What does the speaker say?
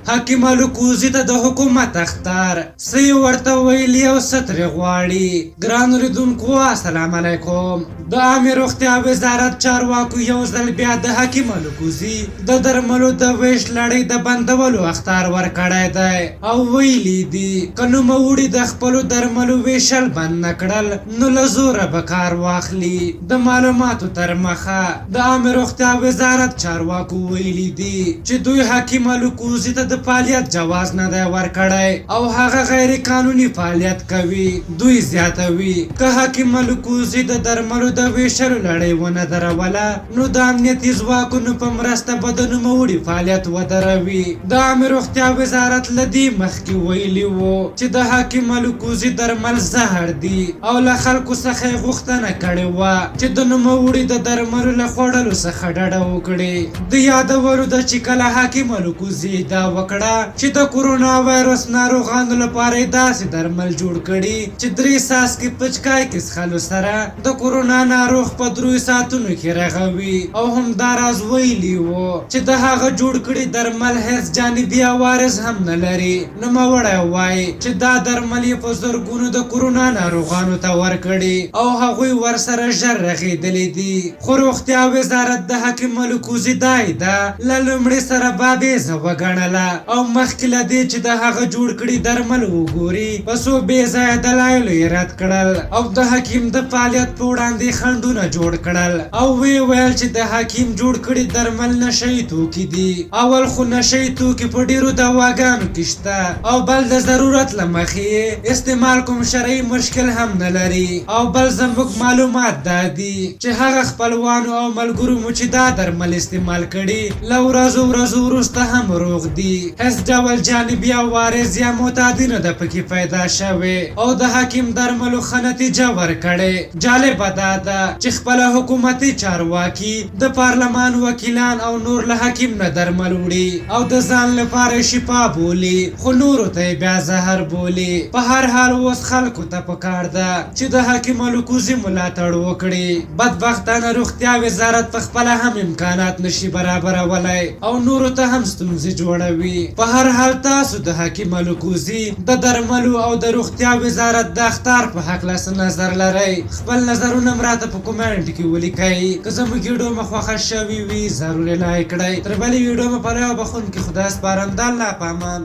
حکیم الکوزي ته د حکومت اختار سی ورته ویلي او ستر غواړي. ګران اوریدونکو السلام علیکم. د عامه روغتیا وزارت چارواکو یو ځل بیا د حکیم الکوزي د درملو د ویش لړۍ د بندولو اختار ورکړی دی او ویلي دي که نوموړي د خپلو درملو ویشل بند نه کړل نو له زوره به کار واخلي. د معلوماتو تر مخه د عامه روغتیا وزارت چارواکو ویلي دي چې دوی حکیم الکوزي ته د فعالیت جواز نه دی ورکړی او هغه غیر قانوني فعالیت کوي. دوی زیاتوي که حکیم الکوزي د درملو د ویشلو لړۍ ونه دروله نو د امنیتي ځواکونو په مرسته به د نوموړي فعالیت ودروي. د عامه روغتیا وزارت له دې مخکې ویلي وو چې د حکیم الکوزي درمل زهر دي او له خلکو څخه یې غوښتنه کړې وه چې د نوموړي د درملو له خوړلو څخه ډډه وکړي. د یادولو ده چې کله حکیم الکوزي دا وکړه چې د کورونا وایرس ناروغانو لپاره یې داسې درمل جوړ کړي چې 3 څاڅکي پچکای کې څښلو سره د کورونا ناروغ په 3 ساعتونو کې رغوي او همداراز ویلي وو چې د هغه جوړ کړي درمل هیڅ جانبي عوارض هم نه لري. نوموړی وایي چې دا درمل یې په زرګونو د کورونا ناروغانو ته ورکړي او هغوی ورسره ژر رغېدلي دي. خو روغتیا وزارت د حکیم الکوزي دا ادعا له لومړي سره بابیزه وګڼله او مخکې له دې چې د هغه جوړ کړي درمل وګوري په څو بې ځایه دلایلو یې رد کړل او د حکیم د فعالیت په وړاندې خنډونه جوړ کړل او ویې ویل چې د حکیم جوړ کړي درمل نشهیي توکي دي. اول خو نشهیي توکي په ډیرو دواګانو کې شته او بل د ضرورت له مخې استعمال کوم شرعي مشکل هم نه لري او بل زموږ معلومات دا دي چې هغه خپلوانو او ملګرو مو چې دا درمل استعمال کړي له ورځو وروسته هم روغ دي. هیڅ ډول جانبي عوارض یا معتادینه د پکې پیدا شوي او د حکیم درملو ښه نتیجه ورکړې. جالبه دا ده چې خپله حکومتي چارواکي د پارلمان وکیلان او نور له حکیم نه درمل وړي او د ځان لپاره شفا بولي خو نورو ته یې بیا زهر بولي. په هر حال اوس خلکو ته پکار ده چې د حکیم الکوزي ملاتړ وکړي. بدبختانه روغتیا وزارت په خپله هم امکانات نشي برابرولی او نورو ته هم ستونزې جوړوي. په هر حال تاسو د حکیم الکوزي د درملو او د روغتیا وزارت د اختار په هکله څه نظر لرئ؟ خپل نظرونه هم راته په کومنټ کې ولیکئ. که زموږ ویډیو مو خوښه شوې وي ضرور یې لایک کړئ. تر بلې ویډیو مو په رایو بخښونکي خدای سپارم. د الله په امان.